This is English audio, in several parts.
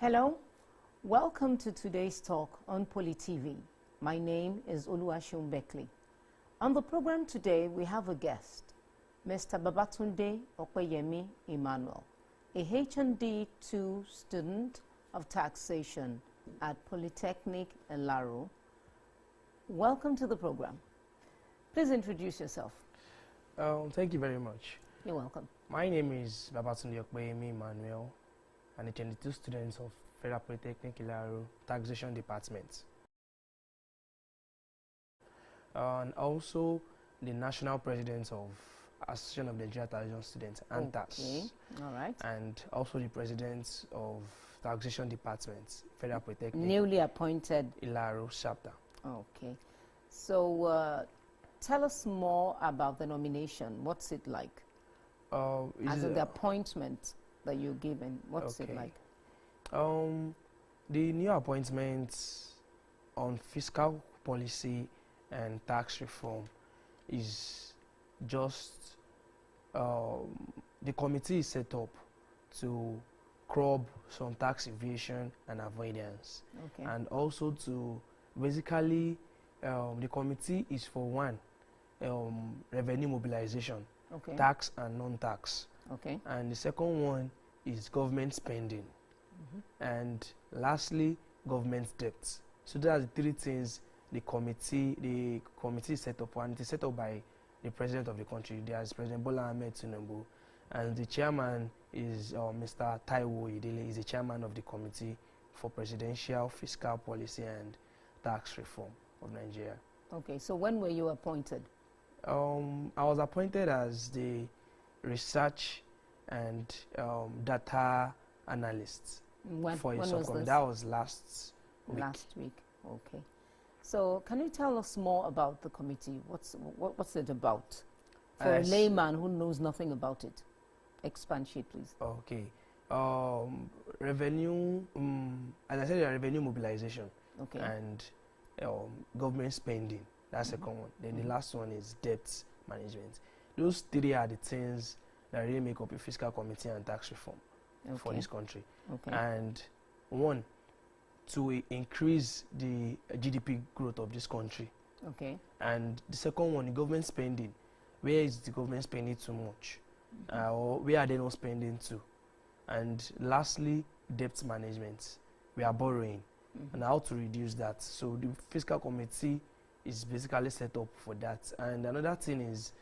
Hello, welcome to today's talk on Poly TV. My name is Oluwaseun Beckley. On the program today, we have a guest, Mr. Babatunde Opeyemi Emmanuel, a H&D 2 student of taxation at Polytechnic Ilaro. Welcome to the program. Please introduce yourself. Thank you very much. You're welcome. My name is Babatunde Opeyemi Emmanuel, and a 22 students of Federal Polytechnic Ilaro Taxation Department. And also the National President of Association of Nigeria Taxation Students, ANTAS. Okay, all right. And also the President of Taxation Department, Federal Polytechnic. Newly appointed. Ilaro chapter. Okay. So tell us more about the nomination. What's it like? As in the appointment that you're given, what's it like? The new appointments on fiscal policy and tax reform is just the committee is set up to curb some tax evasion and avoidance, and also to basically the committee is for one revenue mobilization, tax and non-tax, and the second one is government spending, and lastly government debt. So those are the three things the committee is set up, and it is set up by the president of the country. There is President Bola Ahmed Tinubu, and the chairman is Mr. Taiwo Idele. Is the chairman of the committee for presidential fiscal policy and tax reform of Nigeria. Okay, so when were you appointed? I was appointed as the research and data analyst for a subcommittee. That was last week. Last week, okay. So can you tell us more about the committee? What's it about? For a layman who knows nothing about it. Expand sheet, please. Okay. Revenue, as I said, revenue mobilization. Okay. And government spending. That's the second one. Then the last one is debt management. Those three are the things that really make up a fiscal committee and tax reform for this country. And one, to increase the GDP growth of this country. And the second one, the government spending. Where is the government spending too much? Or where are they not spending to? And lastly, debt management. We are borrowing. And how to reduce that. So the fiscal committee is basically set up for that. And another thing is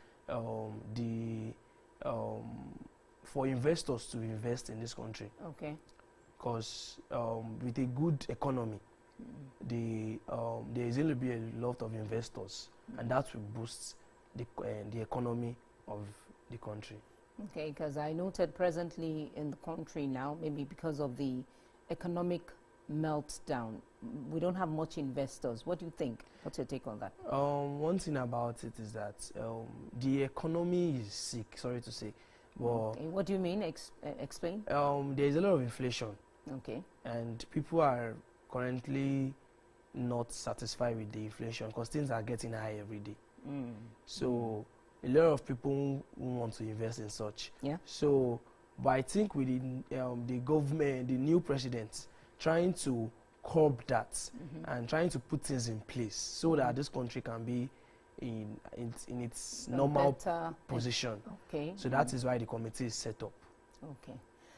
for investors to invest in this country. Because with a good economy, there is going to be a lot of investors, and that will boost the economy of the country. Okay, because I noted presently in the country now, maybe because of the economic meltdown, we don't have much investors. What do you think? What's your take on that? One thing about it is that the economy is sick, sorry to say. But what do you mean? Explain. There is a lot of inflation. And people are currently not satisfied with the inflation because things are getting high every day. So a lot of people who want to invest in such. So, but I think with the government, the new president, trying to curb that and trying to put things in place so that this country can be in its normal position. So that is why the committee is set up.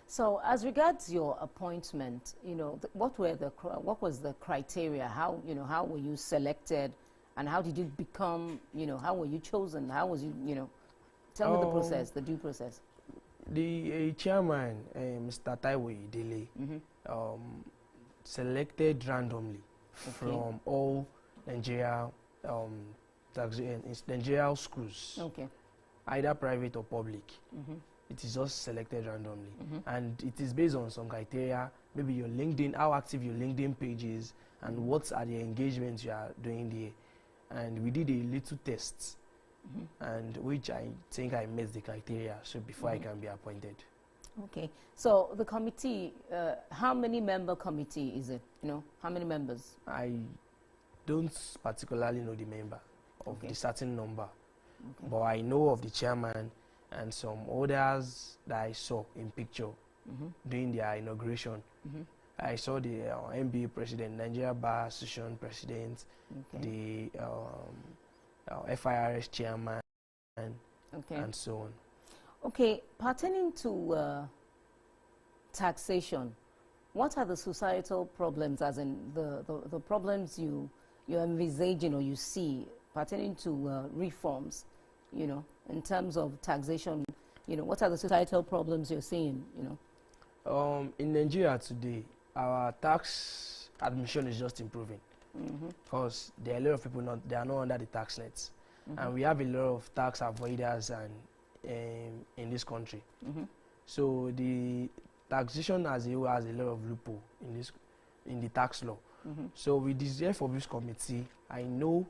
So as regards your appointment, you know, what was the criteria? How were you selected, and how did you become, how were you chosen? How was you, tell me the process, the due process. The chairman, Mr. Taiwo Idele, selected randomly from all Nigeria schools, either private or public. It is just selected randomly, and it is based on some criteria, maybe your LinkedIn, how active your LinkedIn page is, and what are the engagements you are doing there. And we did a little test, and which I think I met the criteria, so before I can be appointed. Okay, so the committee, how many member committee is it? How many members? I don't particularly know the member of the certain number, but I know of the chairman and some others that I saw in picture during their inauguration. I saw the NBA president, Nigeria Bar Association president, the FIRS chairman, and so on. Okay, pertaining to taxation, what are the societal problems, as in the problems you're envisaging or you see pertaining to reforms, you know, in terms of taxation? You know, what are the societal problems you're seeing, you know? In Nigeria today, our tax admission is just improving because there are a lot of people they are not under the tax nets, and we have a lot of tax avoiders in this country. So the taxation as a whole has a lot of loophole in the tax law. So with this this committee, I know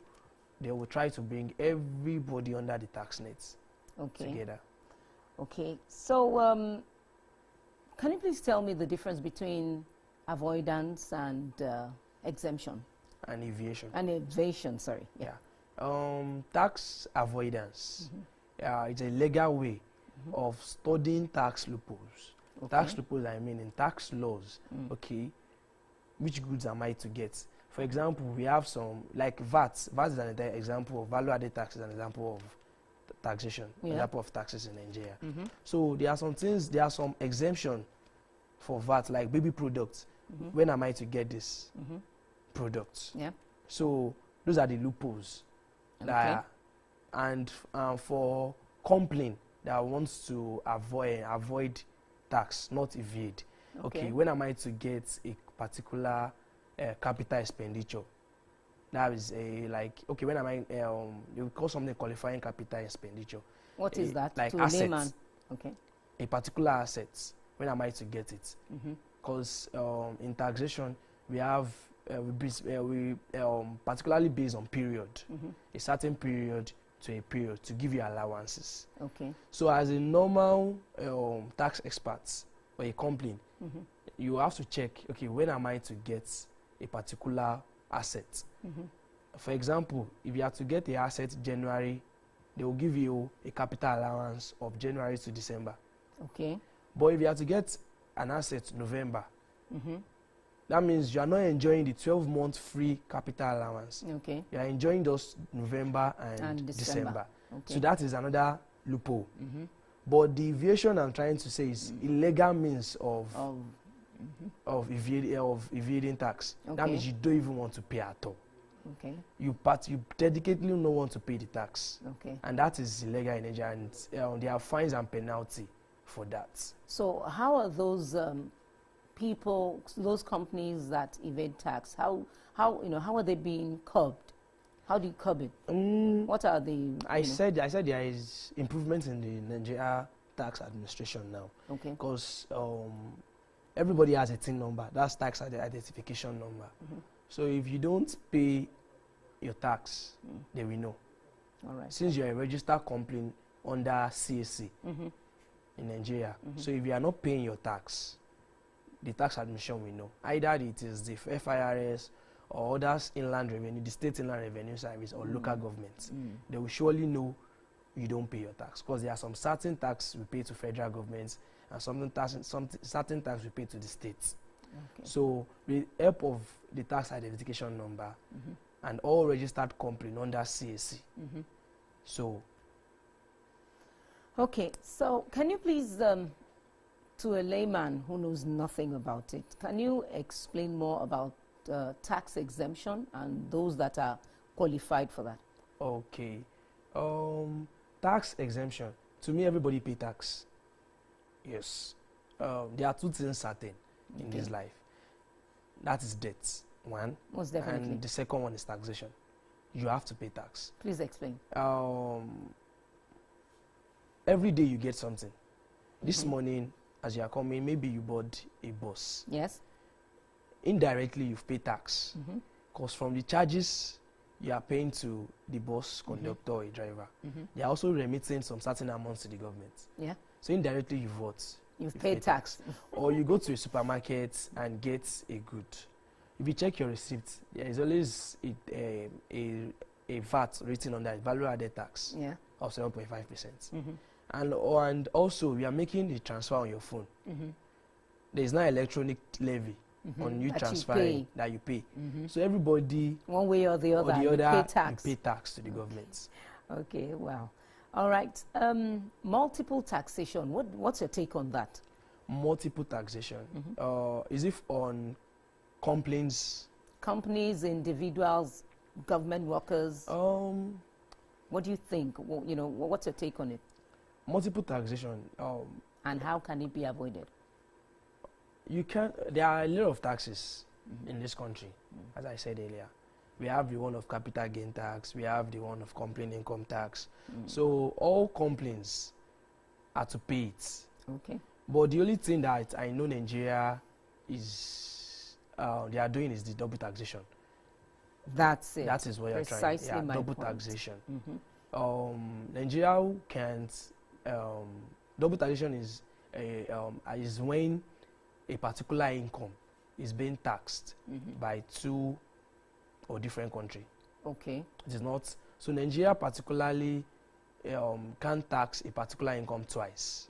they will try to bring everybody under the tax nets together. Okay, so can you please tell me the difference between avoidance and exemption? And evasion. And evasion, sorry. Yeah. Tax avoidance. It's a legal way of studying tax loopholes. Tax loopholes, I mean, in tax laws. Okay, which goods am I to get? For example, we have some, like VAT. VAT is an example of value-added tax, is an example of taxation, example of taxes in Nigeria. So there are some things, there are some exemption for VAT, like baby products. When am I to get this products? Yeah. So those are the loopholes. And for company that wants to avoid tax, not evade. Okay, when am I to get a particular capital expenditure? That is when am I, you call something qualifying capital expenditure. What is that? Like to assets. A layman. Okay. A particular asset. When am I to get it? Because in taxation, we have, particularly based on period, a certain period to a period to give you allowances. Okay. So as a normal tax expert or a company, you have to check, okay, when am I to get a particular asset? For example, if you have to get the asset January, they will give you a capital allowance of January to December. Okay. But if you have to get an asset November, that means you are not enjoying the 12-month free capital allowance. Okay. You are enjoying those November and December. Okay. So that is another loophole. But the evasion I'm trying to say is illegal means of evading tax. That means you don't even want to pay at all. Okay. You dedicatedly don't want to pay the tax. Okay. And that is illegal in Nigeria, and there are fines and penalty for that. So how are those people, those companies that evade tax, how are they being curbed? How do you curb it? What are the? I said there is improvement in the Nigeria tax administration now. Okay. Because everybody has a TIN number. That's tax identification number. So if you don't pay your tax, they will know. All right. Since you're a registered company under CAC in Nigeria, so if you are not paying your tax, the tax administration will know. Either it is the FIRS or others inland revenue, the state inland revenue service or local government. They will surely know you don't pay your tax, because there are some certain tax we pay to federal governments and certain tax we pay to the states. Okay. So with the help of the tax identification number and all registered company under CAC. So. Okay, so can you please, to a layman who knows nothing about it, can you explain more about tax exemption and those that are qualified for that? Okay. Tax exemption. To me, everybody pay tax. Yes. There are two things certain in this life. That is debt, one. Most definitely. And the second one is taxation. You have to pay tax. Please explain. Every day you get something. This morning, as you are coming, maybe you bought a bus. Yes. Indirectly, you've paid tax. Because from the charges you are paying to the bus conductor or a driver, they are also remitting some certain amounts to the government. Yeah. So indirectly, you've paid tax. Or you go to a supermarket and get a good. If you check your receipt, there is always a VAT written on that, value-added tax of 7.5%. And also, we are making the transfer on your phone. There is no electronic levy on you transferring that you pay. So everybody, one way or the other, you pay tax to the government. Okay, wow. All right. Multiple taxation. What's your take on that? Multiple taxation. Is it on complaints? Companies, individuals, government workers. What do you think? Well, you know, what's your take on it? Multiple taxation. And how can it be avoided? You can. There are a lot of taxes in this country, as I said earlier. We have the one of capital gain tax. We have the one of complaint income tax. So all complaints are to pay it. Okay. But the only thing that I know Nigeria is they are doing is the double taxation. That's it. That is what you're trying. Precisely Yeah, my double point. taxation. Nigeria can't. Double taxation is when a particular income is being taxed by two or different country. Okay. It is not. So Nigeria particularly can't tax a particular income twice.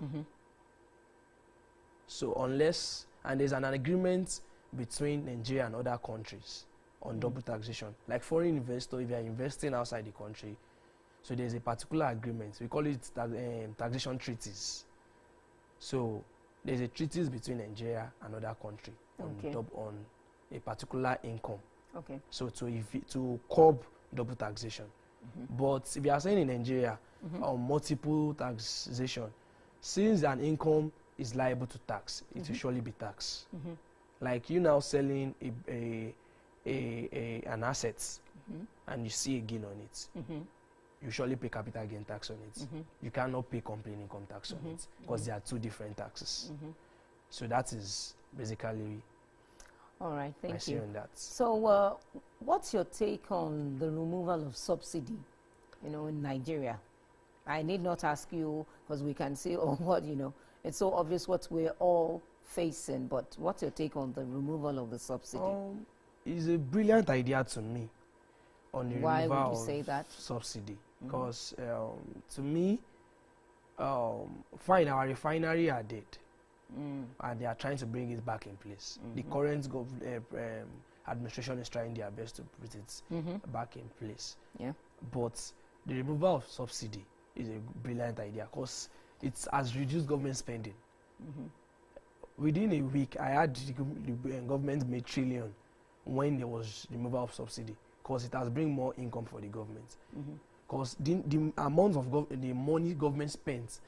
So unless, and there's an agreement between Nigeria and other countries on double taxation. Like foreign investor, if you are investing outside the country, so there's a particular agreement. We call it taxation treaties. So there's a treaties between Nigeria and other country on a particular income. Okay. So to curb double taxation. But if you are saying in Nigeria on multiple taxation, since an income is liable to tax, it will surely be taxed. Like you now selling an asset and you see a gain on it, you surely pay capital gain tax on it. You cannot pay complaint income tax on it because there are two different taxes. So that is basically. All right, thank you. On that. So, what's your take on the removal of subsidy, you know, in Nigeria? I need not ask you because we can see, oh, what, you know, it's so obvious what we're all facing, but what's your take on the removal of the subsidy? It's a brilliant idea to me on the Why removal would you say that? Subsidy. Because to me, fine, our refinery are dead. And they are trying to bring it back in place. The current administration is trying their best to put it back in place. Yeah. But the removal of subsidy is a brilliant idea because it has reduced government spending. Within a week, I had the government made trillion when there was removal of subsidy because it has bring more income for the government. Because the amount of the money government spends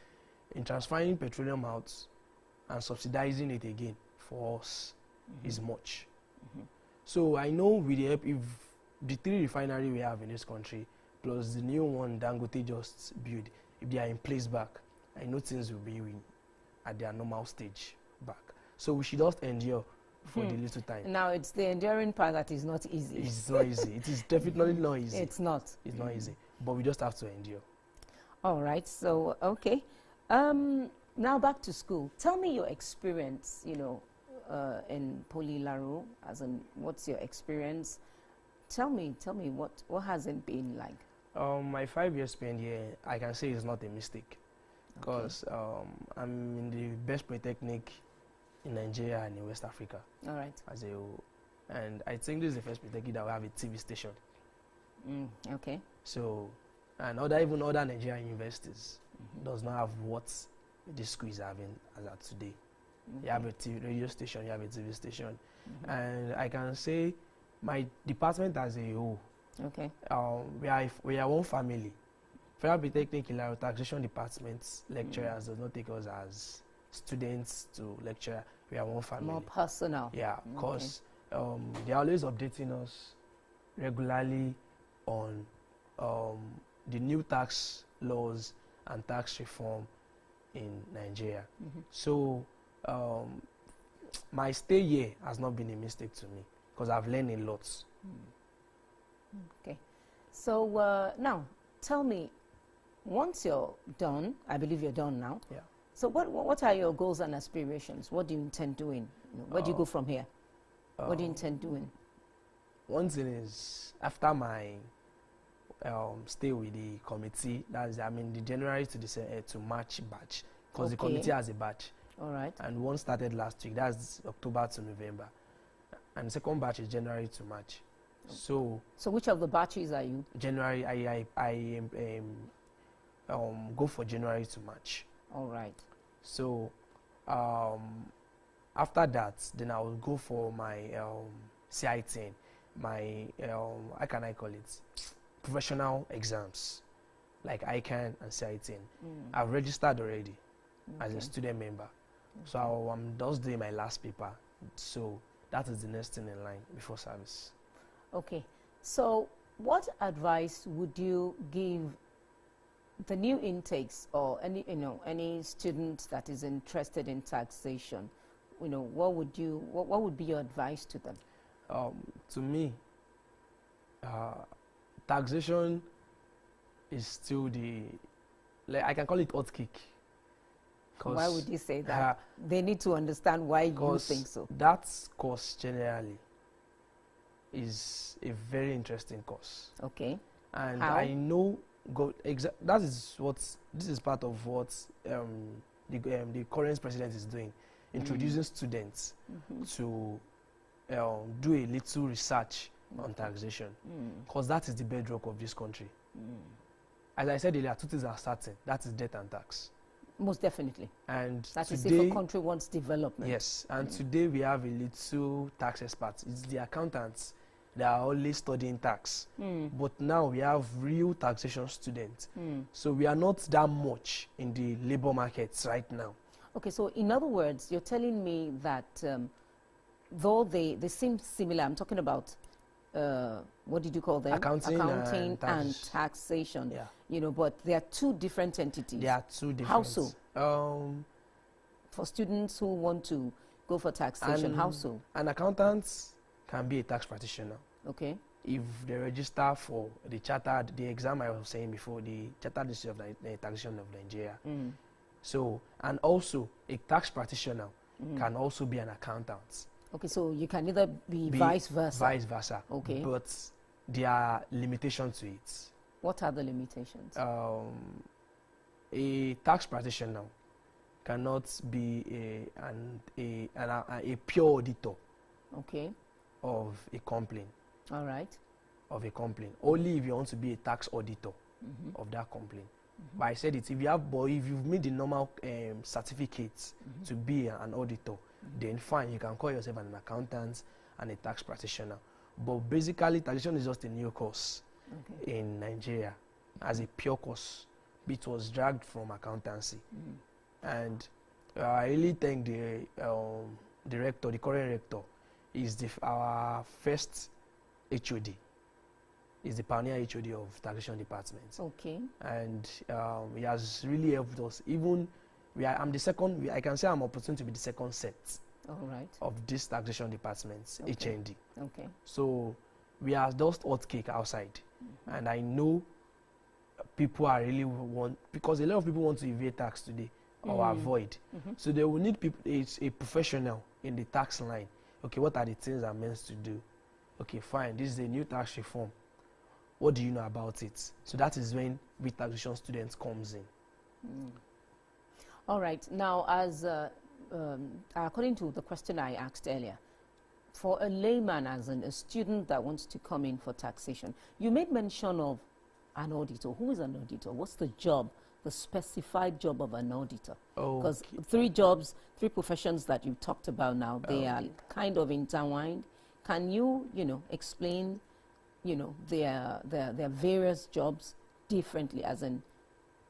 in transferring petroleum out and subsidizing it again for us is much. So I know with the help, if the 3 refinery we have in this country plus the new one Dangote just built, if they are in place back, I know things will be at their normal stage back. So we should just endure for the little time. Now it's the enduring part that is not easy. It's not easy. It is definitely not easy. It's not. It's not easy. But we just have to endure. All right. So, okay. Now back to school. Tell me your experience, you know, in Ilaro, as in what's your experience? Tell me what has it been like? My 5 years spent here, I can say it's not a mistake. Because I'm in the best polytechnic in Nigeria and in West Africa. All right. As a whole. And I think this is the first polytechnic that will have a TV station. Okay. So, and even other Nigerian universities does not have what this school is having as of today. You have a radio station, you have a TV station. And I can say my department as a whole, we are one family. Federal Polytechnic Ilaro Taxation Department lecturers does not take us as students to lecture. We are one family. More personal. Yeah, because they are always updating us regularly on the new tax laws and tax reform in Nigeria. So my stay here has not been a mistake to me because I've learned a lot. Okay. So now tell me, once you're done, I believe you're done now. Yeah. So what are your goals and aspirations? What do you intend doing? You know, where do you go from here? What do you intend doing? One thing is, after my stay with the committee, that's the January to March batch, because the committee has a batch. All right. And one started last week, that's October to November. and the second batch is January to March. Okay. So which of the batches are you? January, I go for January to March. All right. So after that, then I will go for my CIT, my how can I call it, professional exams, like ICANN and CIT. I've registered already as a student member. So I'm just doing my last paper. So that is the next thing in line before service. Okay. So what advice would you give the new intakes or any student that is interested in taxation? What would be your advice to them? To me, taxation is still I can call it hot cake. Why would you say that? They need to understand why you think so. That course generally is a very interesting course. Okay. And how? I know this is part of what the current president is doing, introducing students to do a little research on taxation, because that is the bedrock of this country. As I said earlier, two things are starting. That is debt and tax. Most definitely. And that today, is if a country wants development. Yes, and today we have a little tax experts. It's the accountants that are always studying tax. But now we have real taxation students. So we are not that much in the labor markets right now. Okay, so in other words, you're telling me that though they seem similar, I'm talking about what did you call them? Accounting and taxation. Yeah. But they are two different entities. They are two different. How so? For students who want to go for taxation, how so? An accountant can be a tax practitioner. Okay. If they register for the exam I was saying before, the Chartered Institute of the Taxation of Nigeria. So, and also a tax practitioner can also be an accountant. Okay, so you can either be vice versa. Vice versa. Okay. But there are limitations to it. What are the limitations? A tax practitioner cannot be a pure auditor. Okay. Of a complaint. All right. Of a complaint. Only if you want to be a tax auditor of that complaint. But I said it, if you've made the normal certificates to be an auditor, then fine, you can call yourself an accountant and a tax practitioner. But basically, taxation is just a new course in Nigeria as a pure course. It was dragged from accountancy. And I really thank the rector, the current rector, is our first HOD. Is the pioneer HOD of taxation department. Okay. And he has really helped us. Even I'm the second. I can say I'm opportune to be the second set. All right. Of this taxation department, HND. Okay. So we are just hot cake outside, and I know people are really because a lot of people want to evade tax today or avoid. So they will need people. It's a professional in the tax line. Okay, what are the things I'm meant to do? Okay, fine. This is a new tax reform. What do you know about it? So that is when we taxation students comes in. All right. Now, as according to the question I asked earlier, for a layman, as a student that wants to come in for taxation, you made mention of an auditor. Who is an auditor? What's the job, the specified job of an auditor? Because three professions that you talked about now, they are kind of intertwined. Can you, explain, their various jobs differently, as in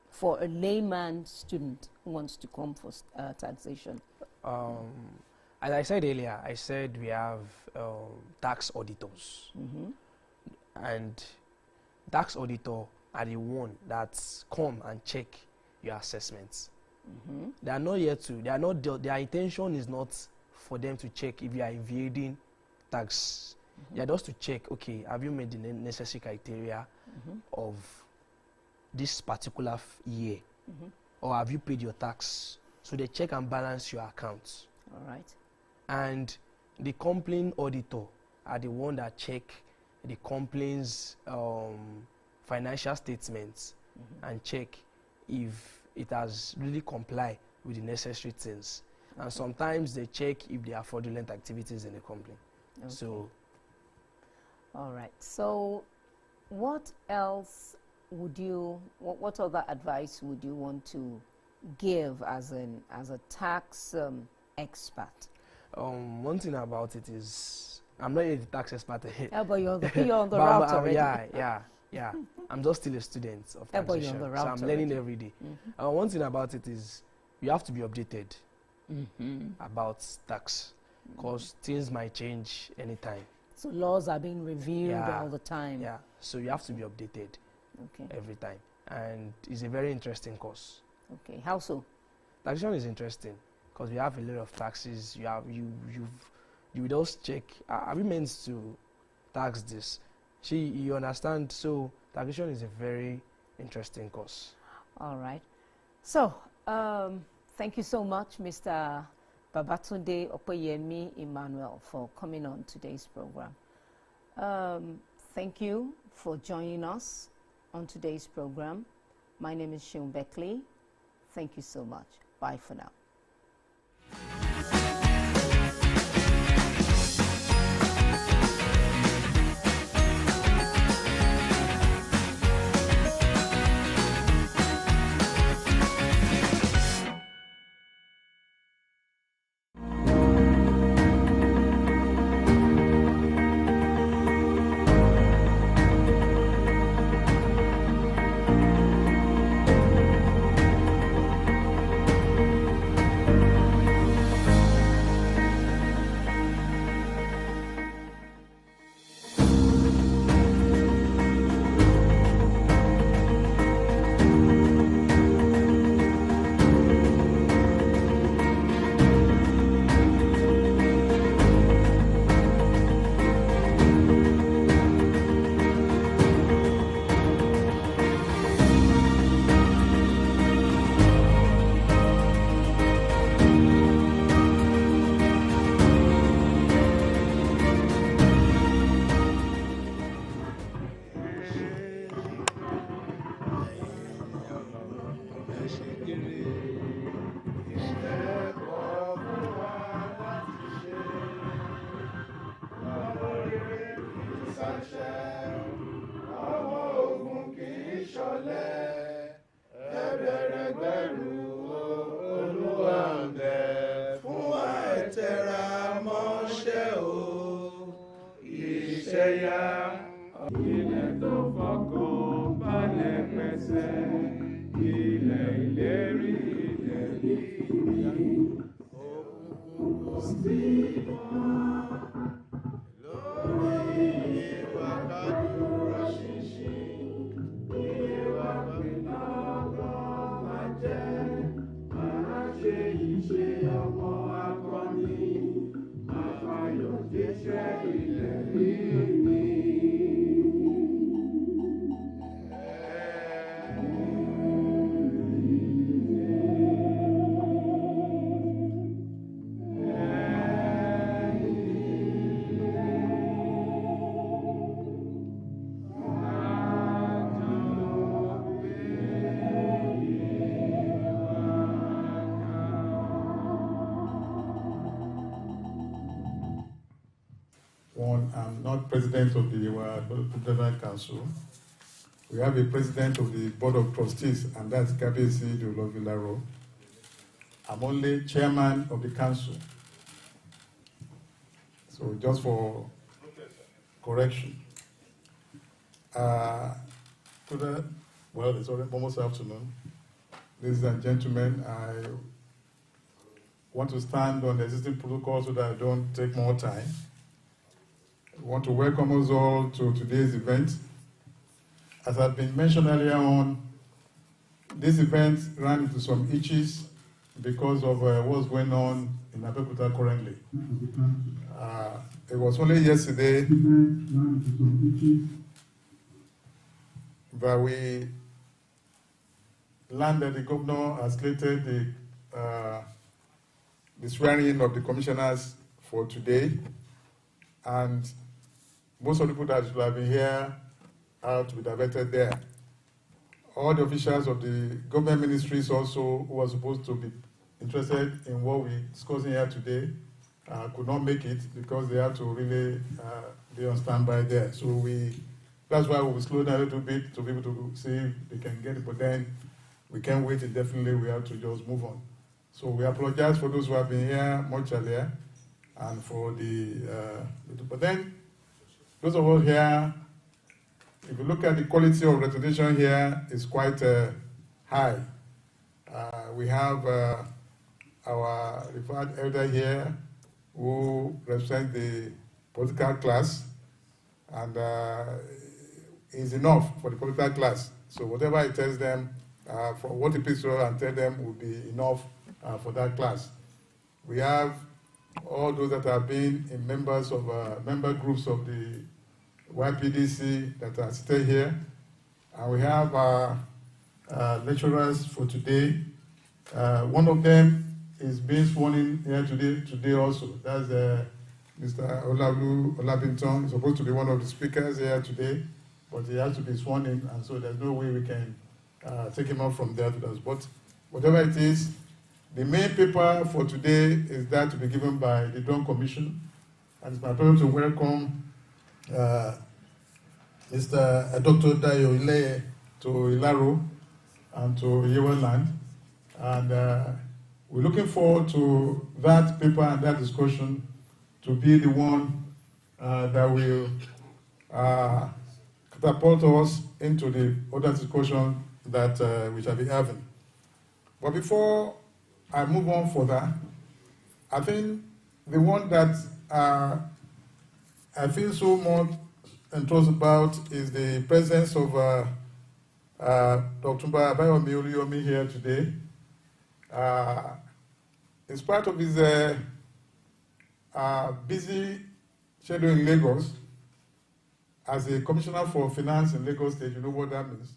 for a layman student who wants to come for taxation? As I said earlier, I said we have tax auditors. And tax auditor are the one that come and check your assessments. They are not here to, their intention is not for them to check if you are evading tax. They are just to check, okay, have you made the necessary criteria of this particular year? Or have you paid your tax? So they check and balance your accounts. All right. And the complaint auditor are the one that check the complaint's financial statements and check if it has really complied with the necessary things. And sometimes they check if there are fraudulent activities in the complaint. Okay. So. All right. So, what else would you? What other advice would you want to give as a tax expert? One thing about it is I'm not a tax expert. Yeah, but you're on the route already. Yeah. I'm just still a student of taxation, so I'm learning every day. One thing about it is you have to be updated about tax, because things might change anytime. So laws are being reviewed all the time. Yeah, so you have to be updated every time, and it's a very interesting course. Okay, how so? Taxation is interesting because we have a lot of taxes. You just check. Are we meant to tax this? You understand? So taxation is a very interesting course. All right. So thank you so much, Mr. Babatunde Opeyemi Emmanuel, for coming on today's program. Thank you for joining us on today's program. My name is Seun Beckley. Thank you so much. Bye for now. Ilẹ̀ tó fọkàn balẹ̀ pẹ̀sẹ̀, ilẹ̀ ìlérí, ilẹ̀ líle. Òkùnkùn kò sí mọ́ lórí ìwà kádùrá ṣinṣin. Ìwà pínlọ́gbọ́n máa jẹ́, máa ṣe ìṣe ọmọ akọni, àfàyọ̀ jíṣẹ́ ilẹ̀ líle. I'm not president of the Federal Council. We have a president of the Board of Trustees, and that's Kabesi Ilaro. I'm only chairman of the council. So just for correction. Well, it's almost afternoon. Ladies and gentlemen, I want to stand on the existing protocol so that I don't take more time. I want to welcome us all to today's event. As had been mentioned earlier on, this event ran into some hitches because of what's going on in Abeokuta currently. It was only yesterday that we learned that the governor has slated the swearing-in of the commissioners for today, and most of the people that should have been here are to be diverted there. All the officials of the government ministries also who are supposed to be interested in what we're discussing here today could not make it because they had to really be on standby there. So that's why we slowed down a little bit to be able to see if they can get it, but then we can't wait indefinitely. We have to just move on. So we apologize for those who have been here much earlier, and for but then those of us here, if you look at the quality of representation here, it's quite high. We have our referred elder here who represents the political class, and is enough for the political class. So whatever he tells them, for what he picks up and tell them will be enough for that class. We have all those that have been in members of member groups of the YPDC that are still here, and we have our lecturers for today. One of them is being sworn in here today also. That's Mr. Olabinton. He's supposed to be one of the speakers here today, but he has to be sworn in, and so there's no way we can take him out from there to us. But whatever it is, the main paper for today is that to be given by the Dawn Commission, and it's my pleasure to welcome Mr. Dr. Dayo Ileye to Ilaro and to Yeweland, and we're looking forward to that paper and that discussion to be the one that will catapult us into the other discussion that we shall be having. But before I move on further, I think the one that I feel so much enthused about is the presence of Dr. Abayomi Oluyomi here today. In spite of his busy schedule in Lagos, as a commissioner for finance in Lagos State, you know what that means.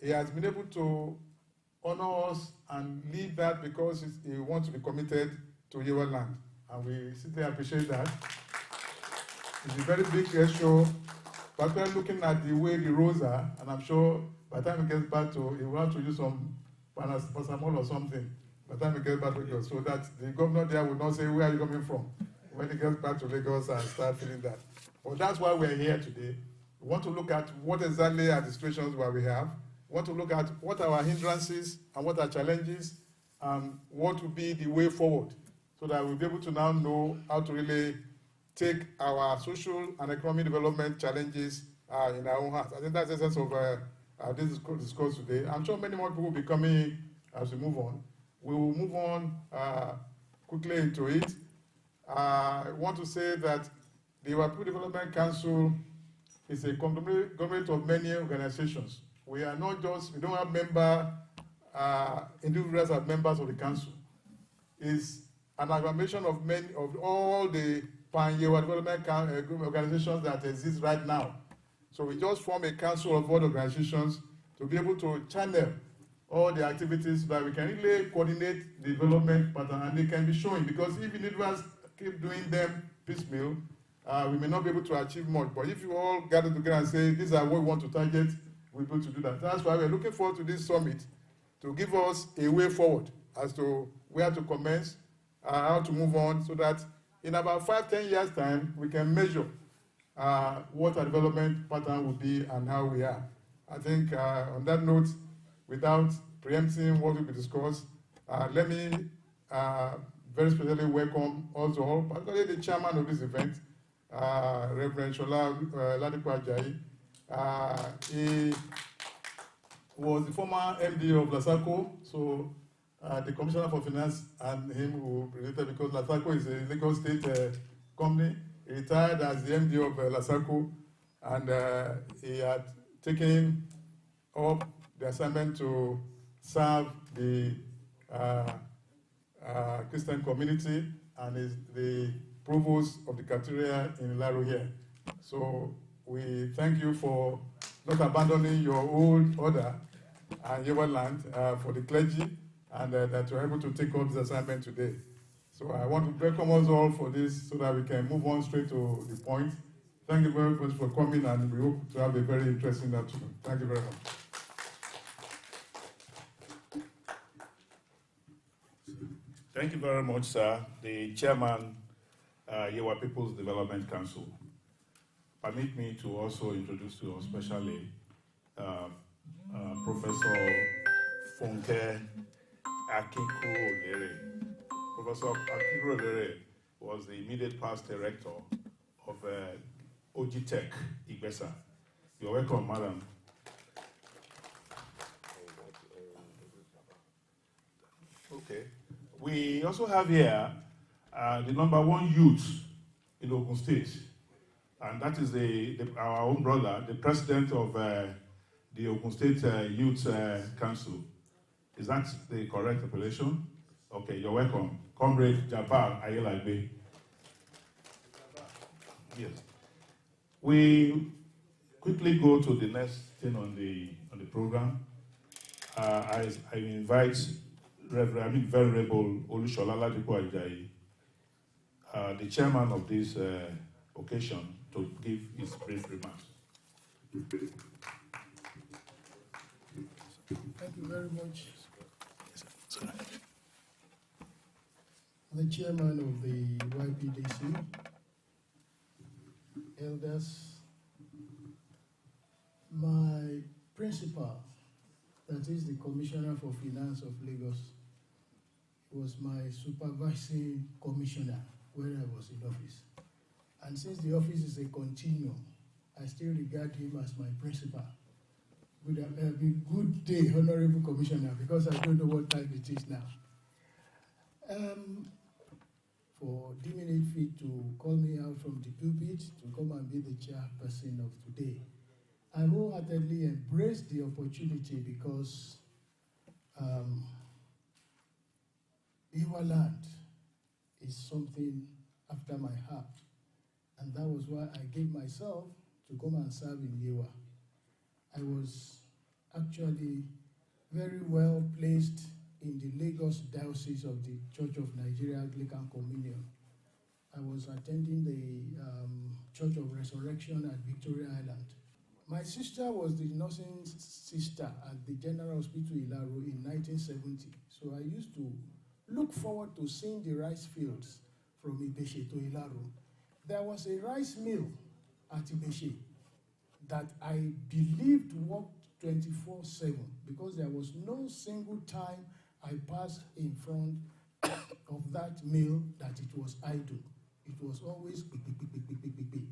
He has been able to honor us and lead that because he wants to be committed to Yeweland, and we simply appreciate that. It's a very big gesture, particularly looking at the way the roads are, and I'm sure by the time he gets back to, he will have to use some paracetamol or something by the time he gets back to Lagos, so that the governor there will not say, where are you coming from, when he gets back to Lagos and start feeling that. But that's why we're here today. We want to look at what exactly are the situations where we have. We want to look at what are our hindrances and what are challenges, and what will be the way forward, so that we'll be able to now know how to really take our social and economic development challenges in our own hands. I think that's the essence of this discourse today. I'm sure many more people will be coming as we move on. We will move on quickly into it. I want to say that the Iwapu Development Council is a conglomerate of many organizations. We are not just, we don't have individuals as members of the council. It's an aggregation of all the pan-Yewa development organizations that exist right now. So we just form a council of all organizations to be able to channel all the activities so that we can really coordinate the development pattern, and they can be showing, because if individuals keep doing them piecemeal, we may not be able to achieve much. But if you all gather together and say, these are what we want to target, we're able to do that. That's why we're looking forward to this summit, to give us a way forward as to where to commence, how to move on, so that in about 5-10 years' time, we can measure what our development pattern will be and how we are. I think on that note, without preempting what will be discussed, let me very specially welcome also all, particularly the chairman of this event, Reverend Shola Ladipo Ajayi. He was the former MD of Lasako, so the Commissioner for Finance and him will be related, because Lasako is a Lagos State company. He retired as the MD of Lasako, and he had taken up the assignment to serve the Christian community, and is the provost of the cafeteria in Ilaro here. So we thank you for not abandoning your old order and Yeweland for the clergy, and that you're able to take up this assignment today. So I want to welcome us all for this, so that we can move on straight to the point. Thank you very much for coming, and we hope to have a very interesting afternoon. Thank you very much. Thank you very much, sir. The chairman, Yewa People's Development Council. Permit me to also introduce to you especially Professor Funke Akinku-Olere. Professor Akinku-Olere was the immediate past director of Ogitech Igbesa. You're welcome, madam. Okay. We also have here the #1 youth in Ogun State, and that is our own brother, the president of the Ogun State Youth Council. Is that the correct appellation? Okay, you're welcome. Comrade Jabbar Ayelagbe. Yes. We quickly go to the next thing on the program. I invite Venerable Olushola Ladipo Ajayi, the chairman of this occasion, to give his brief remarks. Thank you very much. The chairman of the YPDC, elders, my principal, that is the Commissioner for Finance of Lagos, was my supervising commissioner when I was in office. And since the office is a continuum, I still regard him as my principal. Good day, Honorable Commissioner, because I don't know what time it is now. For deeming it fit to call me out from the pulpit to come and be the chairperson of today. I wholeheartedly embrace the opportunity because Iwa land is something after my heart. And that was why I gave myself to come and serve in Yewa. I was actually very well placed in the Lagos Diocese of the Church of Nigeria Anglican Communion. I was attending the Church of Resurrection at Victoria Island. My sister was the nursing sister at the General Hospital Ilaro in 1970. So I used to look forward to seeing the rice fields from Ibeshe to Ilaro. There was a rice mill at Ibeshe that I believed worked 24/7 because there was no single time I passed in front of that mill that it was idle. It was always beep, beep, beep, beep, beep, beep, beep.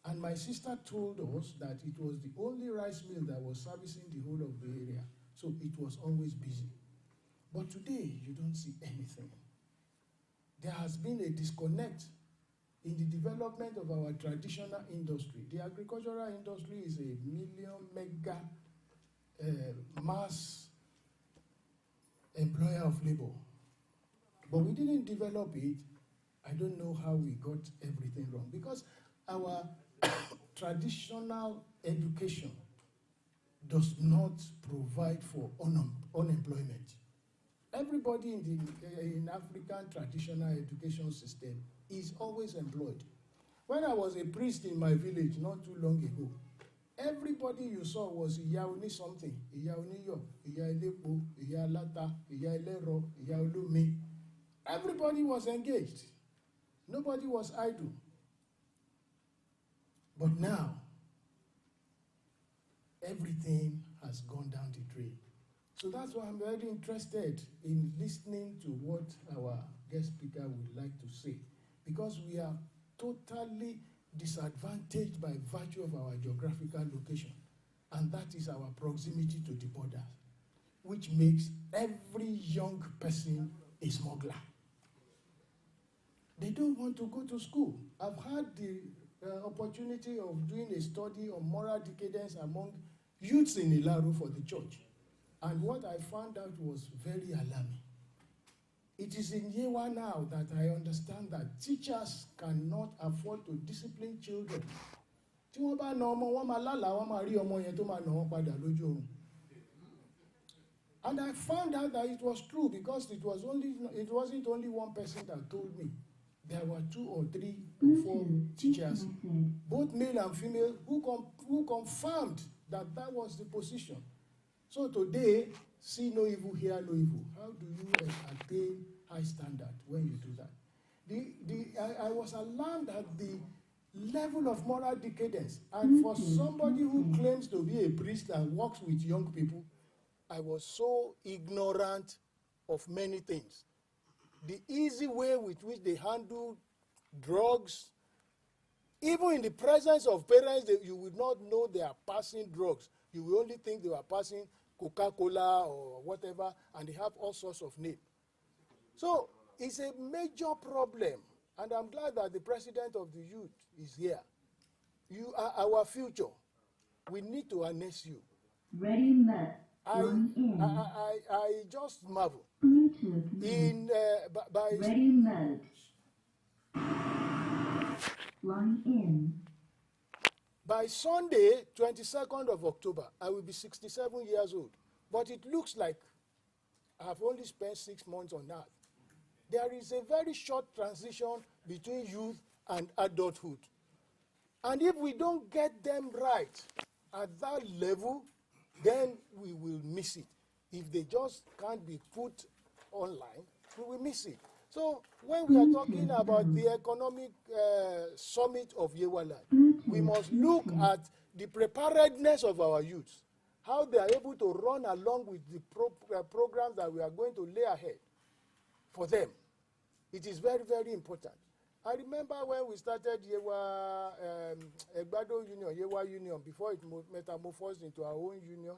And my sister told us that it was the only rice mill that was servicing the whole of the area. So it was always busy. But today, you don't see anything. There has been a disconnect in the development of our traditional industry. The agricultural industry is a mega mass employer of labor. But we didn't develop it. I don't know how we got everything wrong. Because our traditional education does not provide for unemployment. Everybody in African traditional education system is always employed. When I was a priest in my village not too long ago, everybody you saw was Iya Oni something, Iya Oniyo, Iya Elepo, Iya Lata, Iya Ilaro, Iya Olumi. Everybody was engaged. Nobody was idle. But now, everything has gone down the drain. So that's why I'm very interested in listening to what our guest speaker would like to say, because we are totally disadvantaged by virtue of our geographical location, and that is our proximity to the border, which makes every young person a smuggler. They don't want to go to school. I've had the opportunity of doing a study on moral decadence among youths in Ilaro for the church. And what I found out was very alarming. It is in Yewa now that I understand that teachers cannot afford to discipline children. And I found out that it was true because it wasn't only one person that told me. There were 2 or 3 or 4 teachers, both male and female, who confirmed that that was the position. So today, see no evil, hear no evil. How do you attain high standard when you do that. I was alarmed at the level of moral decadence. And for somebody who claims to be a priest and works with young people, I was so ignorant of many things. The easy way with which they handle drugs, even in the presence of parents, you would not know they are passing drugs. You will only think they are passing Coca-Cola or whatever, and they have all sorts of names. So it's a major problem, and I'm glad that the president of the youth is here. You are our future. We need to harness you. Ready, met. I just marvel. Bluetooth by ready, met. Line in. By Sunday, 22nd of October, I will be 67 years old. But it looks like I have only spent 6 months on earth. There is a very short transition between youth and adulthood. And if we don't get them right at that level, then we will miss it. If they just can't be put online, we will miss it. So when we are talking about the economic summit of Yewaland, we must look at the preparedness of our youths, how they are able to run along with the programs that we are going to lay ahead for them. It is very, very important. I remember when we started Yewa, Egbado Union, Yewa Union, before it metamorphosed into our own union,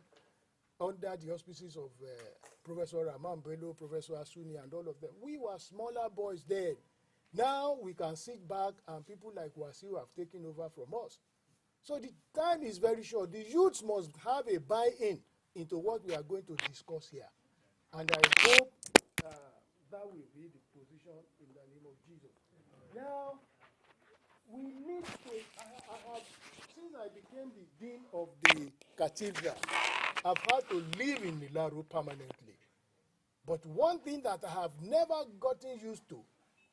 under the auspices of Professor Rahman Bello, Professor Asuni, and all of them. We were smaller boys then. Now we can sit back and people like Wasiu have taken over from us. So the time is very short. The youths must have a buy-in into what we are going to discuss here. And I hope that will be the position in the name of Jesus. Now, we need to, since I became the dean of the cathedral, I've had to live in Ilaro permanently. But one thing that I have never gotten used to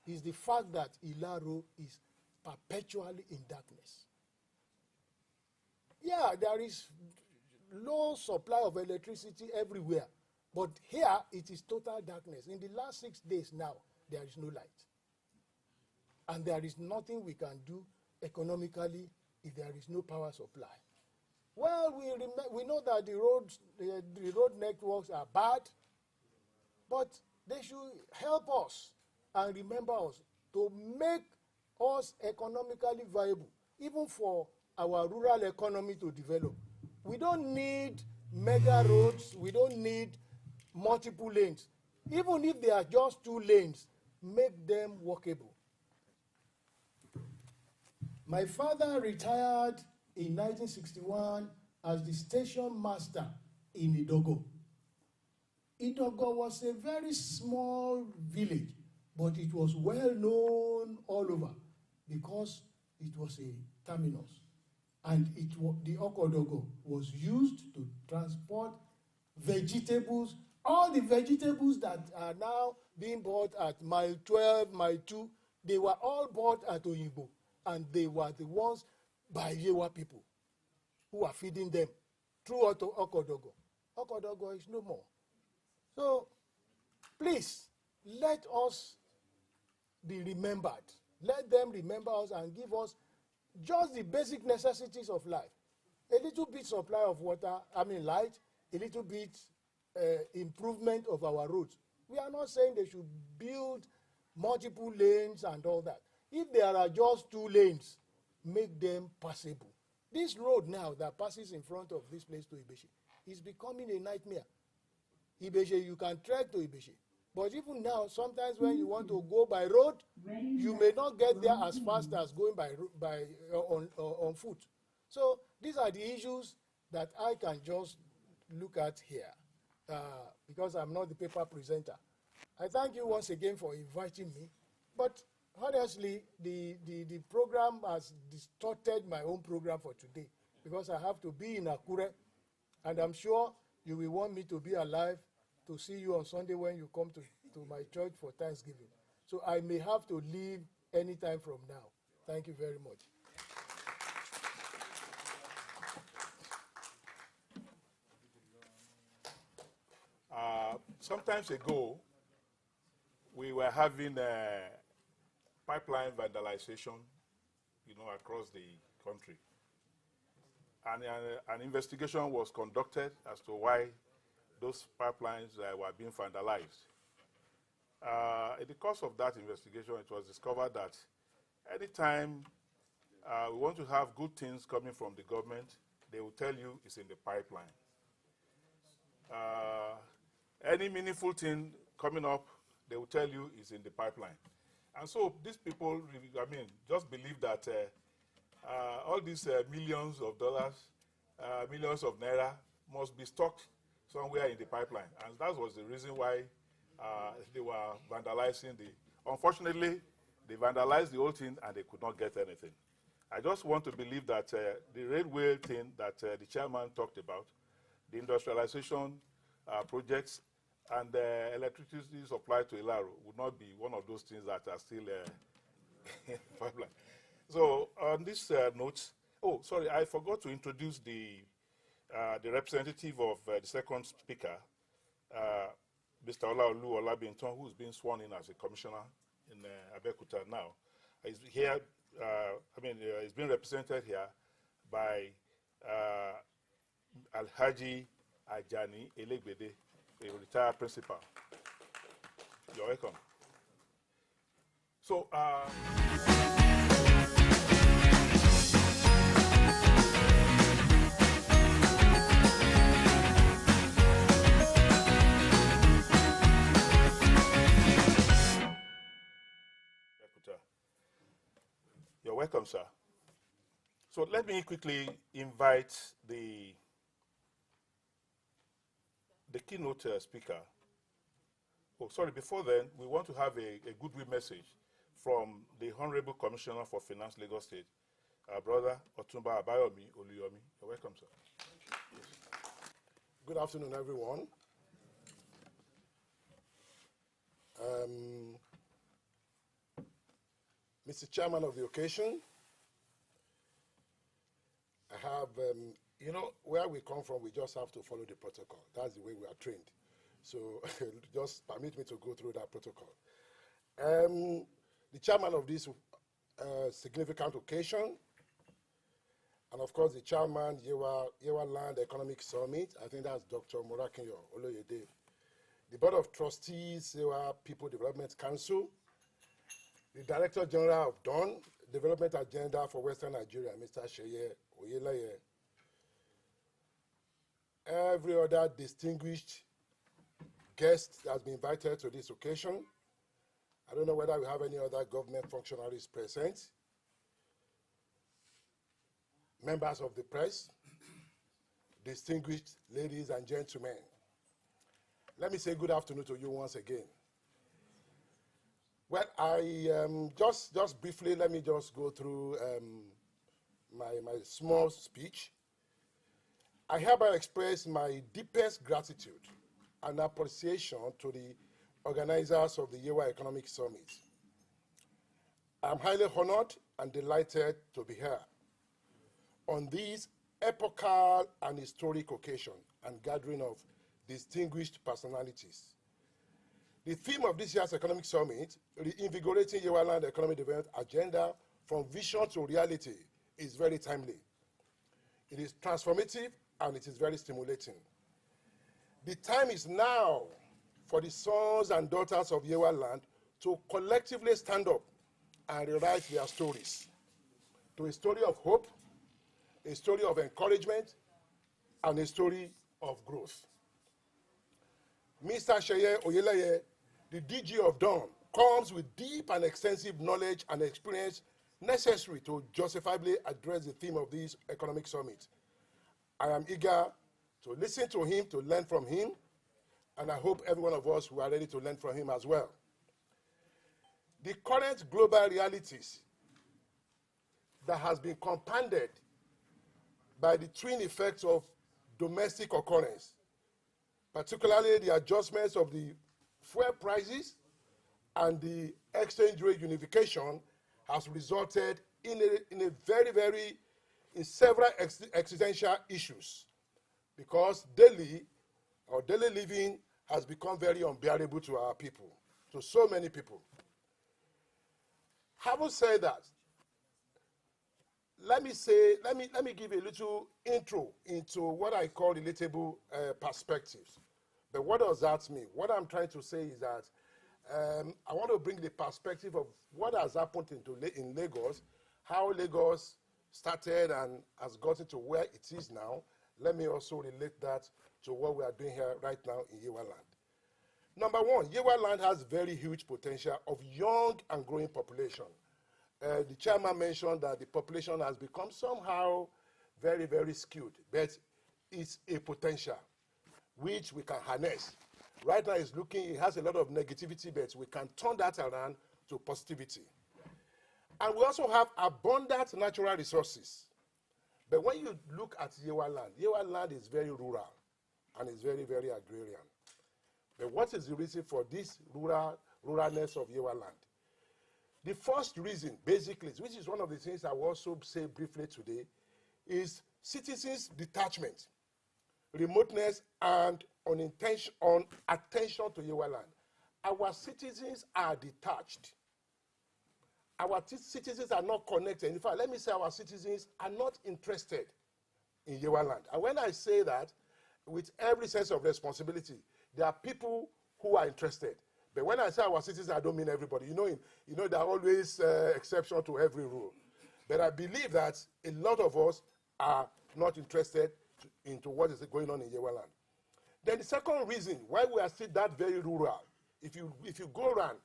is the fact that Ilaro is perpetually in darkness. Yeah, there is low supply of electricity everywhere, but here it is total darkness. In the last 6 days now, there is no light. And there is nothing we can do economically if there is no power supply. Well, we know that the road networks are bad, but they should help us and remember us to make us economically viable, even for our rural economy to develop. We don't need mega roads. We don't need multiple lanes. Even if they are just 2 lanes, make them walkable. My father retired in 1961 as the station master in Idogo. Idogo was a very small village, but it was well known all over because it was a terminus. And the Okodogo was used to transport vegetables. All the vegetables that are now being bought at mile 12, mile 2, they were all bought at Oyinbo. And they were the ones by Yewa people who are feeding them through Okodogo. Okodogo is no more. So, please, let us be remembered. Let them remember us and give us just the basic necessities of life. A little bit supply of water, light, a little bit improvement of our roads. We are not saying they should build multiple lanes and all that. If there are just 2 lanes, make them passable. This road now that passes in front of this place to Ibeshe is becoming a nightmare. Ibeshe, you can trek to Ibeshe. But even now, sometimes when you want to go by road, you may not get there as fast as going on foot. So these are the issues that I can just look at here because I'm not the paper presenter. I thank you once again for inviting me. But honestly, the program has distorted my own program for today because I have to be in Akure, and I'm sure you will want me to be alive to see you on Sunday when you come to my church for Thanksgiving. So I may have to leave anytime from now. Thank you very much. Sometimes ago, we were having pipeline vandalization, across the country. And an investigation was conducted as to why those pipelines were being vandalized. In the course of that investigation, it was discovered that anytime we want to have good things coming from the government, they will tell you it's in the pipeline. Any meaningful thing coming up, they will tell you it's in the pipeline. And so these people, just believe that all these millions of dollars, millions of naira must be stocked somewhere in the pipeline. And that was the reason why they were vandalizing unfortunately, they vandalized the whole thing and they could not get anything. I just want to believe that the railway thing that the chairman talked about, the industrialization projects and the electricity supply to Ilaro would not be one of those things that are still in the pipeline. So on this note, I forgot to introduce the representative of the second speaker, Mr. Olaolu Olabinton, who's been sworn in as a commissioner in Abeokuta now. He's here, he's been represented here by Alhaji Ajani Elegbede, a retired principal. You're welcome. So, you're welcome, sir. So let me quickly invite the keynote speaker. Oh, sorry, before then, we want to have a goodwill message from the Honorable Commissioner for Finance, Lagos State, our brother Otumba Abayomi Oluyomi. You're welcome, sir. Yes. Good afternoon, everyone. Mr. Chairman of the occasion, I have, where we come from, we just have to follow the protocol. That's the way we are trained. So just permit me to go through that protocol. The chairman of this significant occasion, and of course the chairman, Yewa Land Economic Summit, I think that's Dr. Morakinyo Oloyede. The Board of Trustees, Yewa People Development Council, the Director General of DON, Development Agenda for Western Nigeria, Mr. Sheye Oyelaye. Every other distinguished guest that has been invited to this occasion. I don't know whether we have any other government functionaries present. Members of the press, distinguished ladies and gentlemen. Let me say good afternoon to you once again. Well, just briefly, let me just go through my small speech. I hereby express my deepest gratitude and appreciation to the organizers of the Yewa Economic Summit. I'm highly honored and delighted to be here on this epochal and historic occasion and gathering of distinguished personalities. The theme of this year's Economic Summit, Reinvigorating Yewa Land Economic Development Agenda from Vision to Reality, is very timely. It is transformative and it is very stimulating. The time is now for the sons and daughters of Yewa Land to collectively stand up and rewrite their stories to a story of hope, a story of encouragement, and a story of growth. Mr. Sheye Oyelaye, the DG of DON, comes with deep and extensive knowledge and experience necessary to justifiably address the theme of this economic summit. I am eager to listen to him, to learn from him, and I hope every one of us who are ready to learn from him as well. The current global realities that has been compounded by the twin effects of domestic occurrence, particularly the adjustments of the fuel prices and the exchange rate unification, has resulted in several existential issues, because daily living has become very unbearable to our people. to so many people. Having said that, let me give a little intro into what I call relatable perspectives. But what does that mean? What I'm trying to say is that I want to bring the perspective of what has happened in Lagos, how Lagos started and has gotten to where it is now. Let me also relate that to what we are doing here right now in Yewa land. Number one, Yewa land has very huge potential of young and growing population. The chairman mentioned that the population has become somehow very, very skewed, but it's a potential which we can harness. Right now it has a lot of negativity, but we can turn that around to positivity. And we also have abundant natural resources. But when you look at Yewa land is very rural and is very, very agrarian. But what is the reason for this ruralness of Yewa land? The first reason, basically, which is one of the things I will also say briefly today, is citizens' detachment, remoteness, and attention to Yewa land. Our citizens are detached. Our citizens are not connected. In fact, let me say our citizens are not interested in Yewa land. And when I say that, with every sense of responsibility, there are people who are interested. But when I say our citizens, I don't mean everybody. You know, there are always exceptions to every rule. But I believe that a lot of us are not interested into what is going on in Yewa land. Then the second reason why we are still that very rural, if you go around,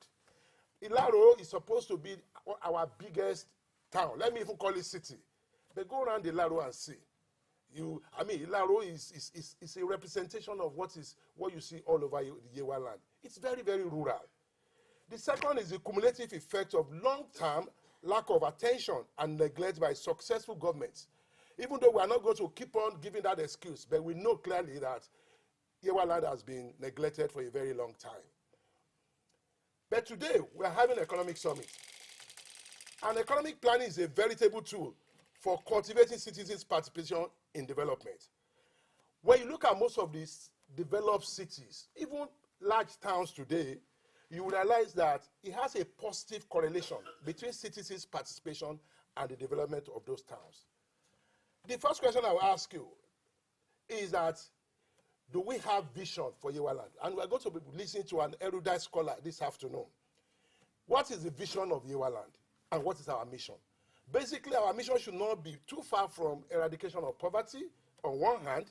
Ilaro is supposed to be our biggest town. Let me even call it city. But go around Ilaro and see. Ilaro is a representation of what you see all over the Yewa land. It's very, very rural. The second is the cumulative effect of long-term lack of attention and neglect by successful governments. Even though we are not going to keep on giving that excuse, but we know clearly that Yewa land has been neglected for a very long time. But today, we are having an economic summit. And economic planning is a veritable tool for cultivating citizens' participation in development. When you look at most of these developed cities, even large towns today, you will realize that it has a positive correlation between citizens' participation and the development of those towns. The first question I will ask you is that, do we have vision for Yewa land? And we are going to be listening to an erudite scholar this afternoon. What is the vision of Yewa land? And what is our mission? Basically, our mission should not be too far from eradication of poverty, on one hand,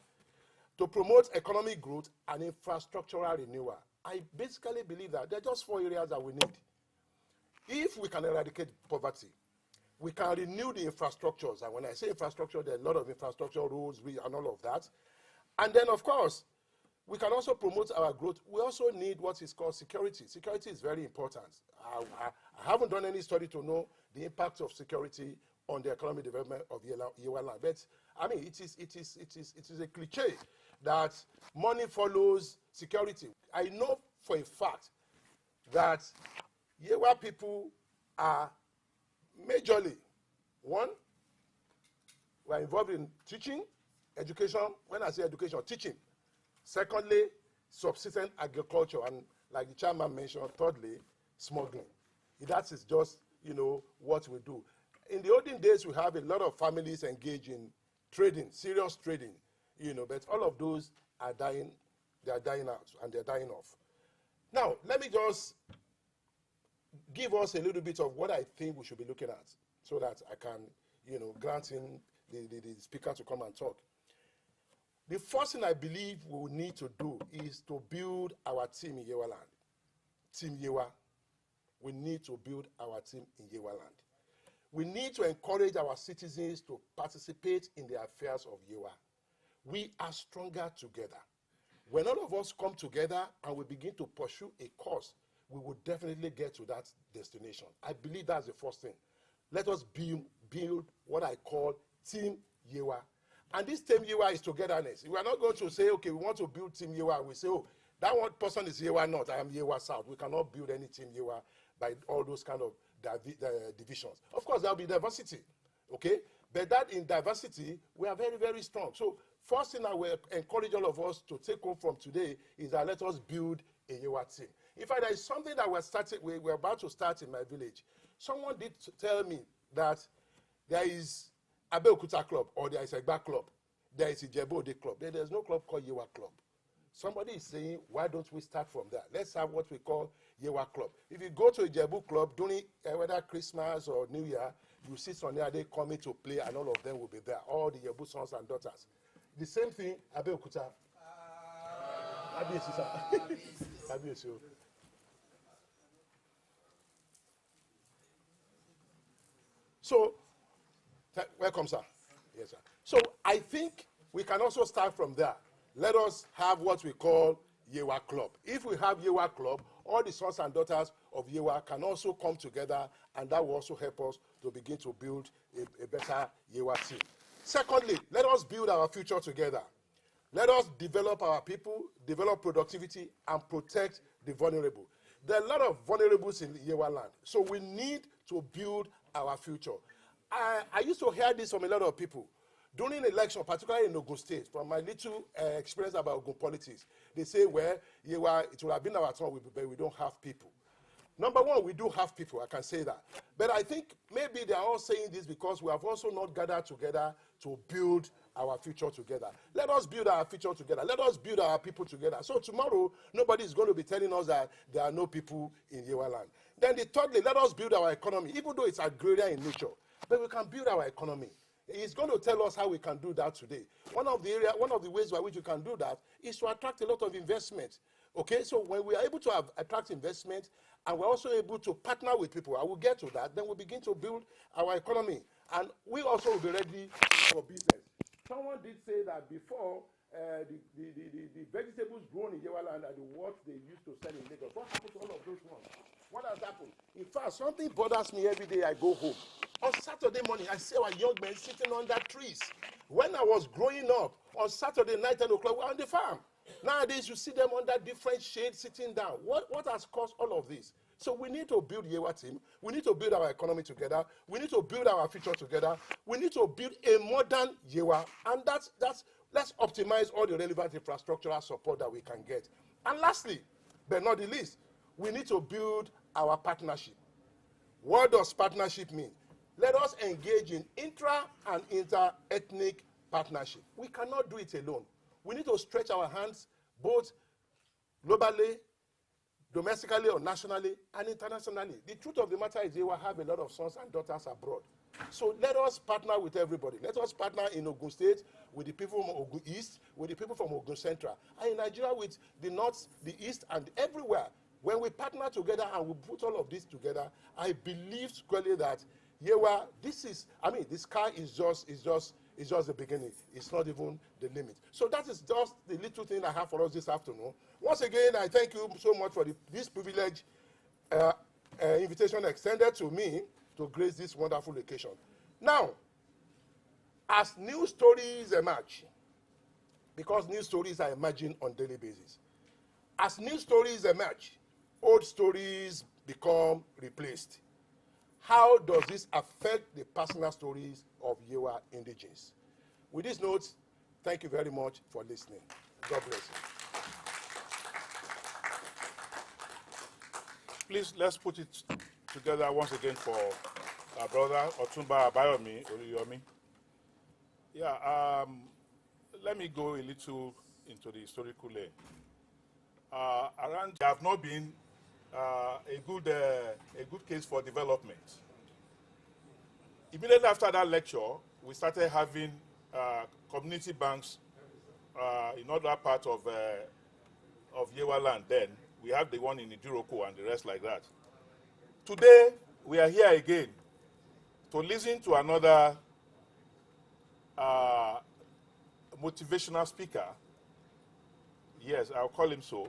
to promote economic growth and infrastructural renewal. I basically believe that there are just 4 areas that we need. If we can eradicate poverty, we can renew the infrastructures. And when I say infrastructure, there are a lot of infrastructure, roads, and all of that. And then, of course, we can also promote our growth. We also need what is called security. Security is very important. I haven't done any study to know the impact of security on the economic development of Yewa land. But I mean, it is a cliche that money follows security. I know for a fact that Yewa people are majorly, one, we are involved in teaching, education. When I say education, teaching. Secondly, subsistence agriculture, and like the chairman mentioned, thirdly, smuggling. That is just, what we do. In the olden days, we have a lot of families engaged in trading, serious trading, but all of those are dying, they are dying out, and they're dying off. Now, let me just give us a little bit of what I think we should be looking at so that I can, grant in the speaker to come and talk. The first thing I believe we will need to do is to build our team in Yewa land. Team Yewa. We need to build our team in Yewa land. We need to encourage our citizens to participate in the affairs of Yewa. We are stronger together. When all of us come together and we begin to pursue a cause, we will definitely get to that destination. I believe that's the first thing. Let us build what I call Team Yewa. And this Team Yewa is togetherness. We are not going to say, okay, we want to build Team Yewa. We say, oh, that one person is Yewa North, I am Yewa South. We cannot build any Team Yewa by all those kind of divisions. Of course, there will be diversity, okay? But that in diversity, we are very, very strong. So first thing I will encourage all of us to take home from today is that let us build a Yewa team. In fact, there is something that we're about to start in my village. Someone did tell me that there is Abeokuta Club or there is Egba Club. There is Ijebu Ode Club. There's no club called Yewa Club. Somebody is saying, why don't we start from there? Let's have what we call Yewa Club. If you go to Ijebu Club during whether Christmas or New Year, you see Sunday they coming to play and all of them will be there. All the Yebu sons and daughters. The same thing, Abeokuta. So, welcome, sir. Yes, sir. So, I think we can also start from there. Let us have what we call Yewa Club. If we have Yewa Club, all the sons and daughters of Yewa can also come together, and that will also help us to begin to build a better Yewa team. Secondly, let us build our future together. Let us develop our people, develop productivity, and protect the vulnerable. There are a lot of vulnerables in Yewa land, so we need to build our future. I used to hear this from a lot of people. During the election, particularly in Ogun State, from my little experience about Ogun politics, they say, well, Yewa, it would have been our turn, but we don't have people. Number one, we do have people, I can say that. But I think maybe they are all saying this because we have also not gathered together to build our future together. Let us build our future together. Let us build our people together. So tomorrow, nobody is going to be telling us that there are no people in Yewa land. Then thirdly, let us build our economy, even though it's agrarian in nature. But we can build our economy. He's going to tell us how we can do that today. One of the ways by which we can do that is to attract a lot of investment. Okay, so when we are able to attract investment and we're also able to partner with people, I will get to that, then we'll begin to build our economy. And we also will be ready for business. Someone did say that before the vegetables grown in Yewa land are what they used to sell in Lagos. What happened to all of those ones? What has happened? In fact, something bothers me every day I go home. On Saturday morning, I see our young men sitting under trees. When I was growing up, on Saturday night, 10 o'clock, we're on the farm. Nowadays, you see them under different shades sitting down. What has caused all of this? So we need to build Yewa team. We need to build our economy together. We need to build our future together. We need to build a modern Yewa. And let's optimize all the relevant infrastructural support that we can get. And lastly, but not the least, we need to build our partnership. What does partnership mean? Let us engage in intra and inter-ethnic partnership. We cannot do it alone. We need to stretch our hands both globally, domestically or nationally, and internationally. The truth of the matter is they will have a lot of sons and daughters abroad. So let us partner with everybody. Let us partner in Ogun State with the people from Ogun East, with the people from Ogun Central, and in Nigeria with the North, the East, and everywhere. When we partner together and we put all of this together, I believe squarely that Yewa, the sky is just the beginning. It's not even the limit. So that is just the little thing I have for us this afternoon. Once again, I thank you so much for this privilege, invitation extended to me to grace this wonderful occasion. Now, as new stories emerge, because new stories are emerging on a daily basis, as new stories emerge, old stories become replaced. How does this affect the personal stories of Yewa indigenes? With these notes, thank you very much for listening. God bless you. Please, let's put it together once again for our brother, Otumba Abayomi Oriyomi. Yeah, let me go a little into the historical lane. Around, there have not been a good case for development. Immediately after that lecture, we started having community banks in other parts of Yewa land. Then we have the one in Iduroko and the rest like that. Today, we are here again to listen to another motivational speaker. Yes, I'll call him so.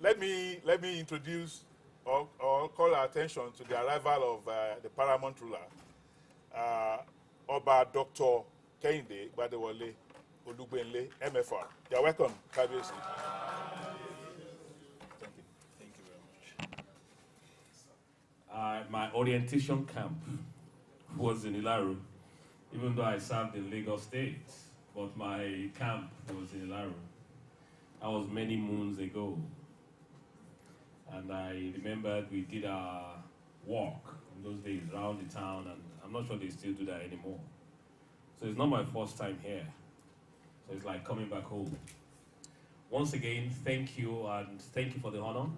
Let me introduce or call our attention to the arrival of the paramount ruler, Oba Dr. Kehinde Badewale Olugbenle, MFR. You're welcome, Kabiyesi. Thank you very much. My orientation camp was in Ilaro, even though I served in Lagos State, but my camp was in Ilaro. That was many moons ago. And I remembered we did our walk in those days around the town, and I'm not sure they still do that anymore. So it's not my first time here. So it's like coming back home. Once again, thank you, and thank you for the honor,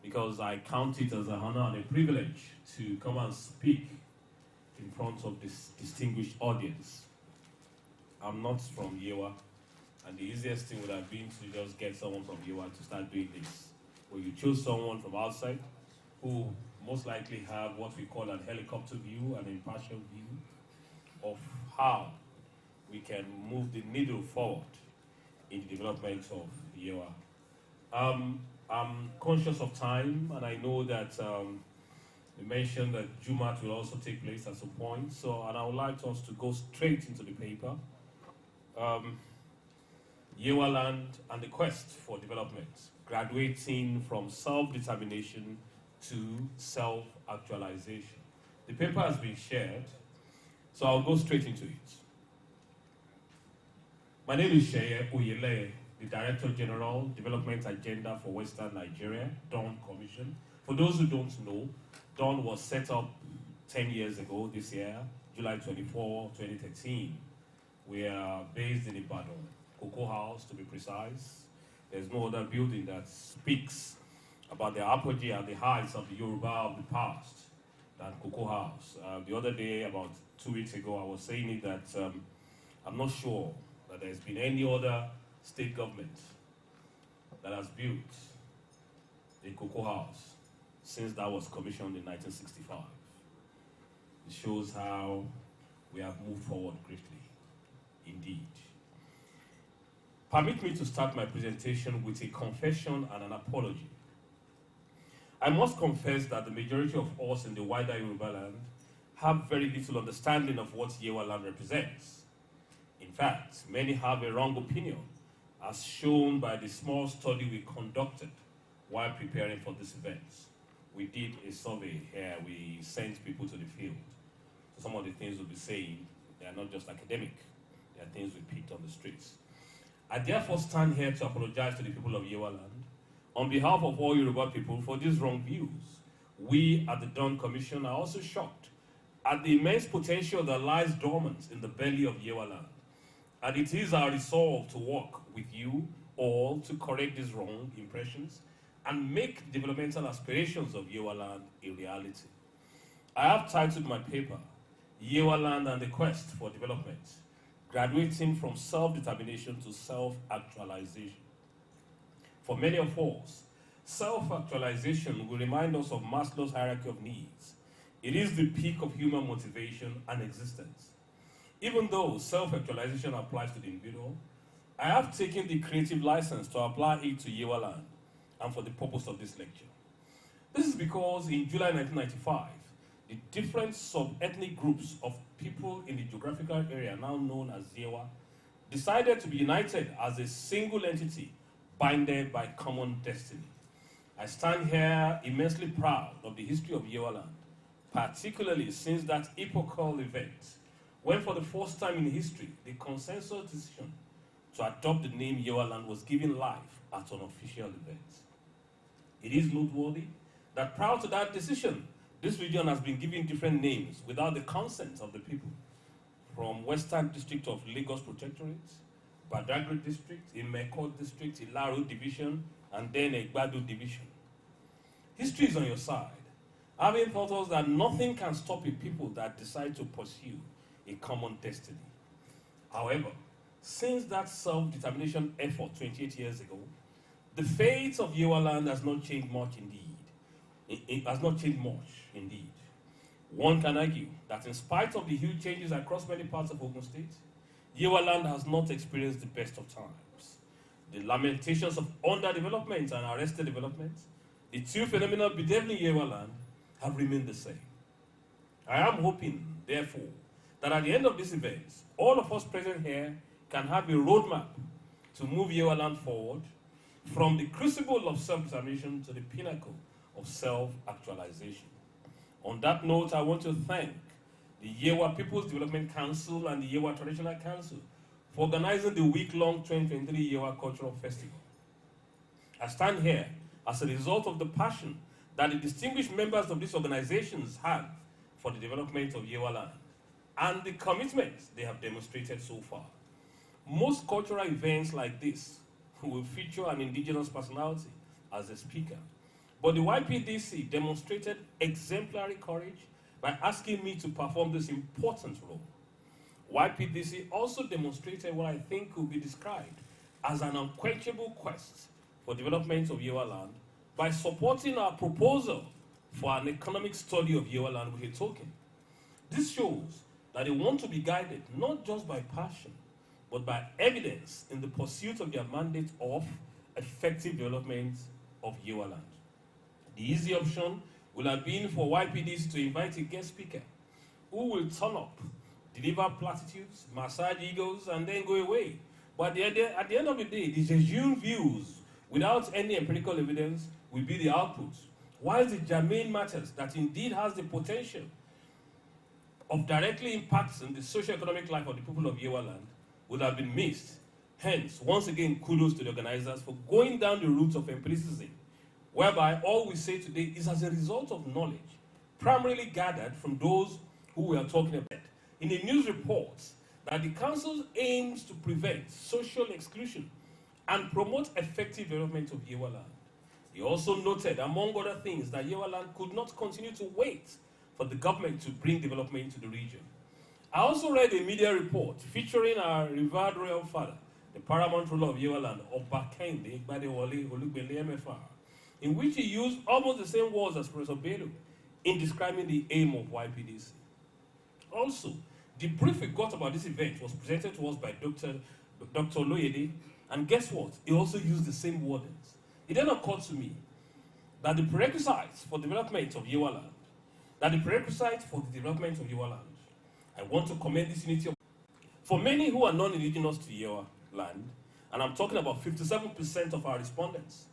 because I count it as an honor and a privilege to come and speak in front of this distinguished audience. I'm not from Yewa, and the easiest thing would have been to just get someone from Yewa to start doing this. Where you choose someone from outside who most likely have what we call a helicopter view, an impartial view of how we can move the needle forward in the development of Yewa. I'm conscious of time, and I know that you mentioned that Jumat will also take place at some point. So, and I would like us to go straight into the paper. Yewa land and the quest for development, graduating from self-determination to self-actualization. The paper has been shared, so I'll go straight into it. My name is Sheye Oyele, the Director General, Development Agenda for Western Nigeria, Dawn Commission. For those who don't know, Dawn was set up 10 years ago this year, July 24, 2013. We are based in Ibadan, Cocoa House to be precise. There's no other building that speaks about the apogee and the heights of the Yoruba of the past than Cocoa House. The other day, about 2 weeks ago, I was saying it that I'm not sure that there's been any other state government that has built a Cocoa House since that was commissioned in 1965. It shows how we have moved forward greatly, indeed. Permit me to start my presentation with a confession and an apology. I must confess that the majority of us in the wider Yoruba land have very little understanding of what Yewa land represents. In fact, many have a wrong opinion, as shown by the small study we conducted while preparing for this event. We did a survey here. We sent people to the field. So some of the things we'll be saying, they are not just academic. They are things we picked on the streets. I therefore stand here to apologize to the people of Yewa land on behalf of all Yoruba people for these wrong views. We at the Dawn Commission are also shocked at the immense potential that lies dormant in the belly of Yewa land. And it is our resolve to work with you all to correct these wrong impressions and make developmental aspirations of Yewa land a reality. I have titled my paper, Yewa land and the quest for development, graduating from self-determination to self-actualization. For many of us, self-actualization will remind us of Maslow's hierarchy of needs. It is the peak of human motivation and existence. Even though self-actualization applies to the individual, I have taken the creative license to apply it to Yewa land and for the purpose of this lecture. This is because in July 1995, the different sub-ethnic groups of people in the geographical area now known as Yewa decided to be united as a single entity binded by common destiny. I stand here immensely proud of the history of Yewa land, particularly since that epochal event when for the first time in history, the consensus decision to adopt the name Yewa land was given life at an official event. It is noteworthy that prior to that decision, this region has been given different names without the consent of the people, from Western District of Lagos Protectorate, Badagry District, Imeko District, Ilaro Division, and then Egbadu Division. History is on your side, having taught us that nothing can stop a people that decide to pursue a common destiny. However, since that self-determination effort 28 years ago, the fate of Yewa land has not changed much indeed. It has not changed much indeed. One can argue that in spite of the huge changes across many parts of Ogun State, Yewa land has not experienced the best of times. The lamentations of underdevelopment and arrested development, the two phenomena bedeviling Yewa land, have remained the same. I am hoping, therefore, that at the end of this event, all of us present here can have a roadmap to move Yewa land forward from the crucible of self-determination to the pinnacle of self-actualization. On that note, I want to thank the Yewa People's Development Council and the Yewa Traditional Council for organizing the week-long 2023 Yewa Cultural Festival. I stand here as a result of the passion that the distinguished members of these organizations have for the development of Yewa land and the commitment they have demonstrated so far. Most cultural events like this will feature an indigenous personality as a speaker. But the YPDC demonstrated exemplary courage by asking me to perform this important role. YPDC also demonstrated what I think could be described as an unquenchable quest for development of Yewa land by supporting our proposal for an economic study of Yewa land with a token. This shows that they want to be guided not just by passion, but by evidence in the pursuit of their mandate of effective development of Yewa land. The easy option will have been for YPDs to invite a guest speaker who will turn up, deliver platitudes, massage egos, and then go away. But at the end of the day, the genuine views without any empirical evidence will be the output, while the germane matters that indeed has the potential of directly impacting the socio-economic life of the people of Yewa land would have been missed. Hence, once again, kudos to the organizers for going down the route of empiricism, whereby all we say today is as a result of knowledge, primarily gathered from those who we are talking about. In a news report, that the Council aims to prevent social exclusion and promote effective development of Yewa land. He also noted, among other things, that Yewa land could not continue to wait for the government to bring development to the region. I also read a media report featuring our revered royal father, the paramount ruler of Yewa land, Oba Kende Gbadewale Olugbele MFR, in which he used almost the same words as Professor Bello in describing the aim of YPDC. Also, the brief we got about this event was presented to us by Dr. Loyede, and guess what? He also used the same wordings. It then occurred to me that the prerequisites for development of Yewa land, I want to commend this unity for many who are non-indigenous to Yewa land, and I'm talking about 57% of our respondents.